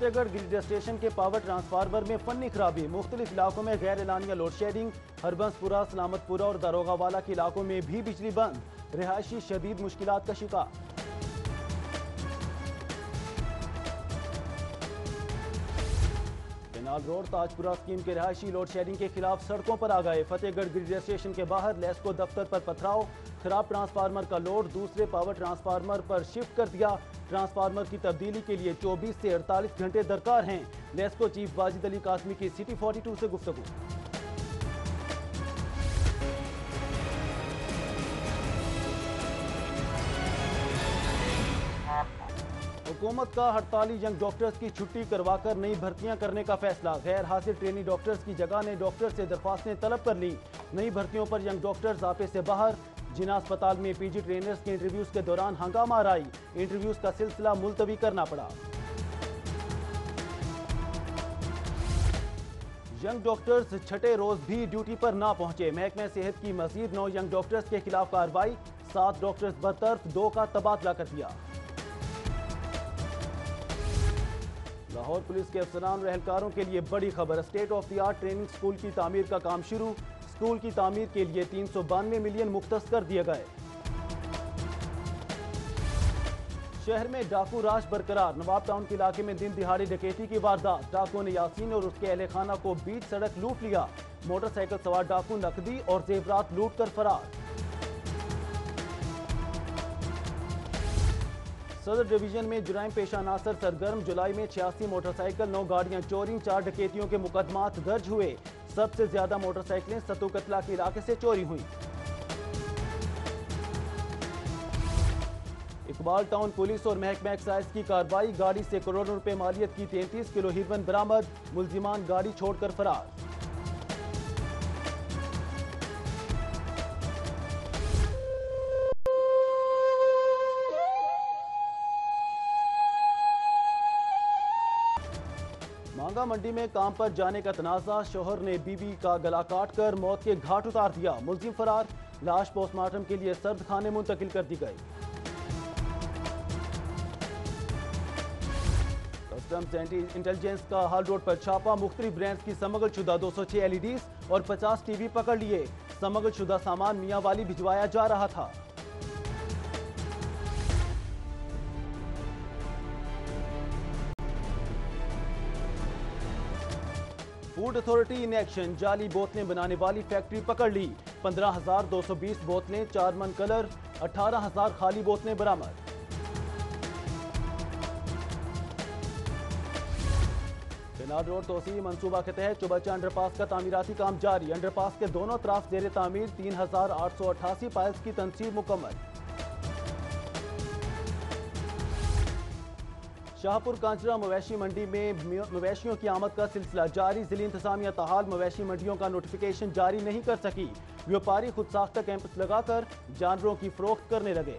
Fatehgarh Giridih station के power transformer में फन्नी खराबी, मुख्तलिफ इलाकों में गैर एलानिया लोड शेडिंग। हरबंसपुरा, सलामतपुरा और दारोगावाला के इलाकों में भी बिजली बंद, रिहायशी शदीद मुश्किलात का शिकार। केनाल रोड ताजपुरा स्कीम के रिहायशी लोड शेडिंग के खिलाफ सड़कों पर आ गए। फतेहगढ़ गिरिडीह स्टेशन के बाहर लेस्को दफ्तर पर पथराव, खराब ट्रांसफार्मर का लोड दूसरे पावर ट्रांसफार्मर पर शिफ्ट कर दिया। ट्रांसफार्मर की तब्दीली के लिए 24 से 48 घंटे दरकार हैं। लेस्को चीफ वाजिद अली कासमी की सिटी 42 से गुफ्तगू। हुकूमत का हड़ताली यंग डॉक्टर्स की छुट्टी करवाकर नई भर्तियां करने का फैसला। गैर हाजिर ट्रेनी डॉक्टर्स की जगह ने डॉक्टर से दरख्वास्तें तलब कर ली। नई भर्तियों पर यंग डॉक्टर्स आपे से बाहर। जिना अस्पताल में पीजी ट्रेनर्स के इंटरव्यूज के दौरान हंगामा आई, इंटरव्यूज का सिलसिला मुलतवी करना पड़ा। यंग डॉक्टर्स छठे रोज भी ड्यूटी पर ना पहुंचे। महकमा सेहत की मजीद 9 यंग डॉक्टर्स के खिलाफ कार्रवाई, 7 डॉक्टर्स बरतरफ, 2 का तबादला कर दिया। लाहौर पुलिस के अफसरान और एहलकारों के लिए बड़ी खबर, state of the art training school की तामीर का काम शुरू। स्कूल की तामीर के लिए 392 मिलियन मुख्तस कर दिए गए। शहर में डाकू राज बरकरार, नवाब टाउन के इलाके में दिन दिहाड़ी डकैती की वारदात। डाकुओं ने यासीन और उसके अहले खाना को बीच सड़क लूट लिया। मोटरसाइकिल सवार डाकू नकदी और जेवरात लूट कर फरार। सदर डिवीजन में जुराइम पेशा नासर सरगर्म, जुलाई में 86 मोटरसाइकिल, 9 गाड़ियां चोरी, 4 डकैतियों के मुकदमात दर्ज हुए। सबसे ज्यादा मोटरसाइकिलें सतू कतला के इलाके से चोरी हुई। इकबाल टाउन पुलिस और महकमा एक्साइज की कार्रवाई, गाड़ी से करोड़ों रुपए मालियत की 33 किलो हीरोइन बरामद। मुलजिमान गाड़ी छोड़कर फरार। मांगा मंडी में काम पर जाने का तनाजा, शोहर ने बीवी का गला काट कर मौत के घाट उतार दिया। मुलजिम फरार, लाश पोस्टमार्टम के लिए सर्द खाने मुंतकिल कर दी गई। कस्टम्स एंटी इंटेलिजेंस का हाल रोड पर छापा, मुख्तलिफ ब्रांड्स की स्मगल शुदा 206 LEDs और 50 टीवी पकड़ लिए। स्मगल शुदा सामान मियां वाली भिजवाया जा रहा था। फूड अथॉरिटी इन एक्शन, जाली बोतलें बनाने वाली फैक्ट्री पकड़ ली। 15,220 बोतलें, 4 मन कलर, 18,000 खाली बोतलें बरामद। केनाल रोड तोसी मंसूबा के तहत चुबच्चा अंडरपास का तामीराती काम जारी। अंडरपास के दोनों तरफ जेर तामीर 3,888 पाइल्स की तनसीब मुकम्मल। शाहपुर कांचरा मवेशी मंडी में मवेशियों की आमद का सिलसिला जारी। जिला इंतजामिया ताहाल मवेशी मंडियों का नोटिफिकेशन जारी नहीं कर सकी। व्यापारी खुद साख्ता कैंपस लगाकर जानवरों की फरोख्त करने लगे।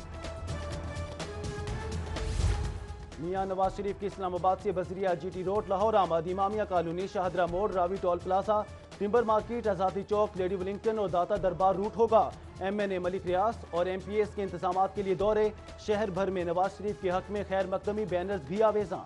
मियां नवाज शरीफ की इस्लामाबाद से बजरिया GT रोड लाहौर आमद, इमामिया कॉलोनी, शाहदरा मोड़, Ravi toll plaza, timber market, आजादी चौक, लेडी विलिंगटन और दाता दरबार रूट होगा। MNA मलिक रियाज और MPS के इंतजाम के लिए दौरे। शहर भर में नवाज शरीफ के हक में खैर मकदमी बैनर्स भी आवेजा।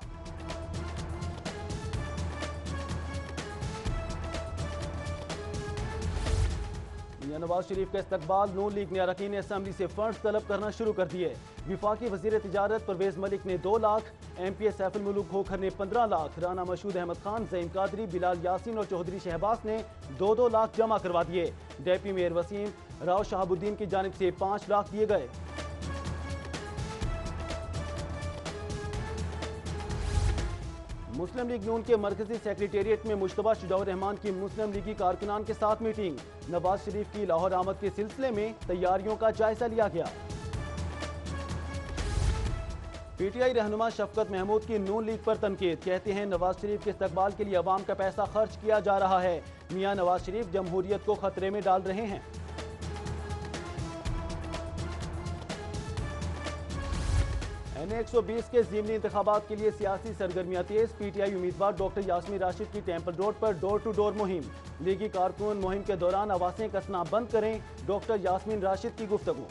मियां नवाज शरीफ का इस्तकबाल, नून लीग ने अरकान असम्बली से फंड्स तलब करना शुरू कर दिए। विफाकी वजीर तिजारत परवेज मलिक ने 2 लाख, MPS सैफुल मुलूक खोखर ने 15 लाख, राना मशहूद अहमद खान, ज़ईम कादरी, बिलाल यासीन और चौधरी शहबाज ने 2-2 लाख जमा करवा दिए। डेप्टी मेयर वसीम राव शहाबुद्दीन की जानिब से 5 लाख दिए गए। मुस्लिम लीग नून के मरकजी सेक्रेटेरिएट में मुश्तबा शुजाउर रहमान की मुस्लिम लीगी कारकुनान के साथ मीटिंग। नवाज शरीफ की लाहौर आमद के सिलसिले में तैयारियों का जायजा लिया गया। PTI रहनुमा शफकत महमूद की नून लीग पर तनकीद, कहते हैं नवाज शरीफ के इस्तकबाल के लिए अवाम का पैसा खर्च किया जा रहा है। मियां नवाज शरीफ जमहूरियत को खतरे में डाल रहे हैं। NA 120 के ज़िमनी इंतखाबात के लिए सियासी सरगर्मियां तेज। PTI उम्मीदवार डॉक्टर यास्मीन राशिद की टेम्पल रोड पर डोर टू डोर मुहिम। लीगी कारकुन मुहिम के दौरान आवासें कसना बंद करें, डॉक्टर यास्मीन राशिद की गुफ्तगू।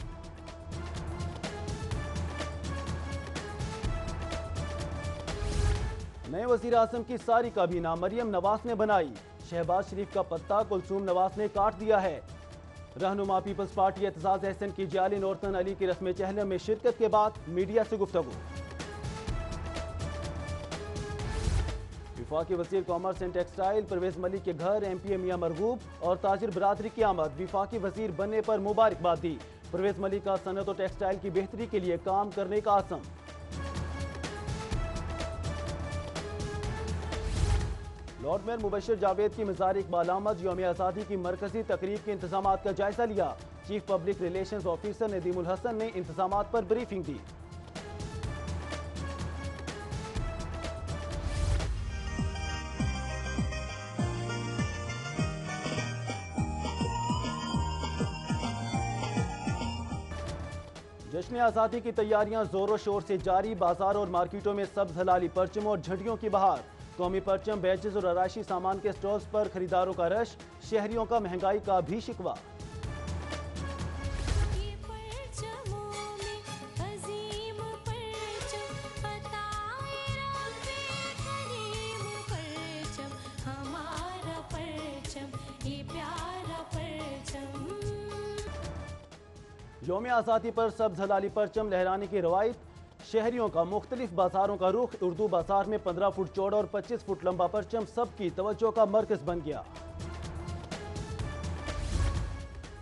नए वजीर आजम की सारी काबीना मरियम नवाज ने बनाई। शहबाज शरीफ का पत्ता कुलसूम नवाज ने काट दिया है। रहनुमा पीपल्स पार्टी एतजाज अहसन की जाली नौरतन अली की रस्म चहलम में शिरकत के बाद मीडिया से गुफ्तगू। विफाकी वजीर commerce and textile Parvez Malik के घर एमपीए मियां मरगूब और ताजिर बरादरी की आमद। विफाकी वजीर बनने पर मुबारकबाद दी। परवेज मलिक का सनत और टेक्सटाइल की बेहतरी के लिए काम करने का आज़म। लॉर्ड मेयर मुबशिर जावेद की मज़ार इकबाल अहमद यौम आज़ादी की मरकजी तकरीब के इंतजाम का जायजा लिया। Chief public relations officer Nadeemul Hasan ने इंतजाम पर ब्रीफिंग दी। जश्न आज़ादी की तैयारियां जोरों शोर से जारी। बाजार और मार्केटों में सब्ज हलाली परचम और झंडियों की बहार। कौमी परचम, बैचेस और आराइशी सामान के स्टॉल्स पर खरीदारों का रश। शहरियों का महंगाई का भी शिकवा। यौम आज़ादी पर सब्ज हलाली परचम लहराने की रवायत। शहरियों का मुख्तलिफ बाजारों का रुख। उर्दू बाजार में 15 फुट चौड़ा और 25 फुट लंबा परचम सबकी तवज्जो का मरकज बन गया।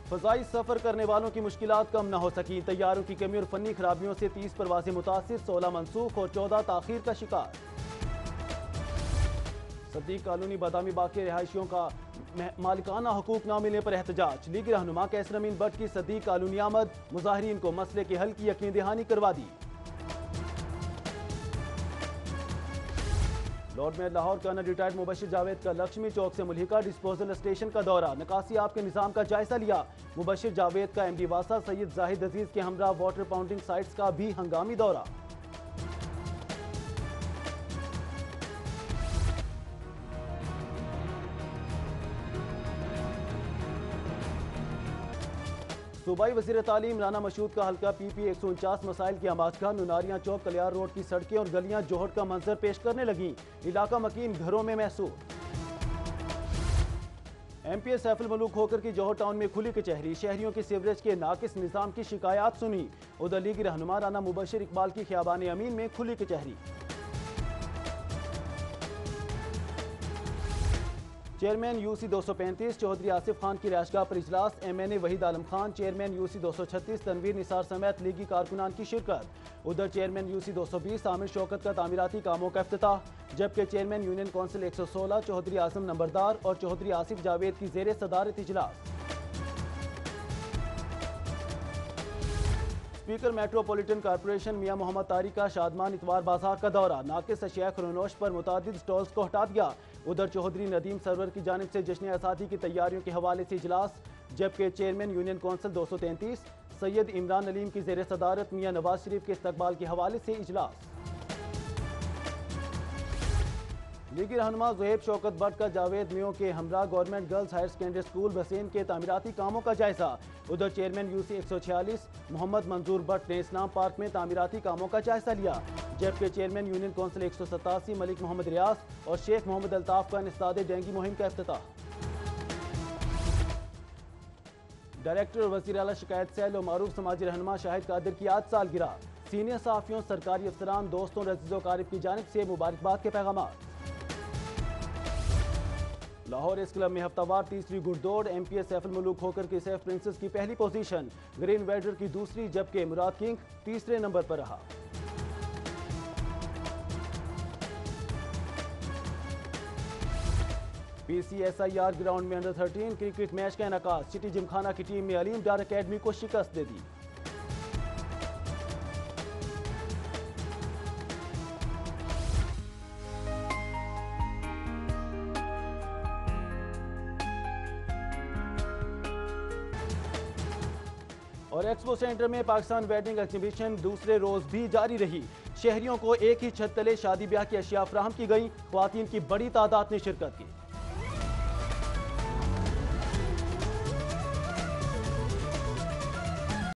फजाई सफर करने वालों की मुश्किलात कम न हो सकी। तैयारों की कमी और फनी खराबियों से 30 परवाजें मुतासिर, 16 मनसूख और 14 ताखीर का शिकार। सदीक कॉलोनी बादामी बाग के रिहायशियों का मालिकाना हकूक न मिलने पर एहतजाज। लीग रहनुमा कैसर अमीन भट्ट की सदीक कॉलोनी आमद। मुजाहिरीन को मसले के हल की यकीन दहानी करवा दी। लॉर्ड मेयर लाहौर का रिटायर्ड मुबशिर जावेद का लक्ष्मी चौक से मुल्हिका डिस्पोजल स्टेशन का दौरा। निकासी आप के निज़ाम का जायजा लिया। मुबशिर जावेद का एमडी वासा सैयद जाहिद अजीज के हमरा वाटर पाउंडिंग साइट्स का भी हंगामी दौरा। सूबाई वज़ीर तालीम राना मशहूद का हल्का पीपी 149 मसाइल की आमाजगा। नुनारियां चौक कलियार रोड की सड़कें और गलियां जोहर का मंजर पेश करने लगी। इलाका मकीन घरों में महसूस। एमपीए सैफुल मलूक होकर की जौहर टाउन में खुली कचहरी। शहरियों की सीवरेज के नाकिस निज़ाम की शिकायत सुनी। उधर लीगी रहनुमा राना मुबशिर इकबाल की खियाबान अमीन में खुली कचहरी। चेयरमैन यूसी 235 चौधरी आसिफ खान की रिहायशगाह पर इजलास। एमएनए वहीद आलम खान, चेयरमैन यूसी 236 तनवीर निसार समेत लीगी कारकुनान की शिरकत। उधर चेयरमैन यूसी 220 आमिर शौकत का तामीराती कामों का इफ्तिताह। जबकि चेयरमैन यूनियन काउंसिल 116 चौधरी आजम नंबरदार और चौधरी आसिफ जावेद की जेर सदारत इजलास। स्पीकर मेट्रोपॉलिटन कॉर्पोरेशन मियां मोहम्मद तारिक का शादमान इतवार बाजार का दौरा। नाकिस अशिया खरोनोश पर मुतादिद स्टॉल्स को हटा दिया। उधर चौधरी नदीम सरवर की जानिब से जश्न आज़ादी की तैयारियों के हवाले से इजलास। जबकि chairman union council 233 Syed Imran Aleem की जेर सदारत मियां नवाज शरीफ के इस्तकबाल के हवाले से इजलास। लीगी रहनुमा ज़ुहैब शौकत भट्ट का जावेद मियों के हमरा government girls higher secondary school बसेन के तामीराती कामों का जायजा। उधर चेयरमैन यूसी 146 मोहम्मद मंजूर भट्ट ने इस्लाम पार्क में तामीराती कामों का जायजा लिया। जबकि chairman union council 187 Malik Mohammad Riaz और शेख मोहम्मद अल्ताफ का निस्ताद डेंगी मुहिम का इफ्तिताह। डायरेक्टर और वज़ीर आला शिकायत सेल और मारूफ समाजी रहनुमा शाहिद कादिर की आज सालगिरह। सीनियर सहाफ़ियों, सरकारी अफसरान, दोस्तों और अज़ीज़ो क़ारिब की जानिब से मुबारकबाद के पैगाम। लाहौर इस क्लब में हफ्तावार तीसरी घुड़दौड़। एमपीए सैफुल मलूक होकर की सेफ प्रिंसेस की पहली पोजीशन, ग्रीन वेडर की दूसरी, जबकि मुराद किंग तीसरे नंबर पर रहा। PCSIR ग्राउंड में अंडर 13 क्रिकेट मैच का इनकाद। सिटी जिमखाना की टीम ने अलीम डार अकेडमी को शिकस्त दे दी। और एक्सपो सेंटर में पाकिस्तान वेडिंग एग्जीबिशन दूसरे रोज भी जारी रही। शहरियों को एक ही छत तले शादी ब्याह की अशिया फराहम की गई। ख्वातीन की बड़ी तादाद ने शिरकत की।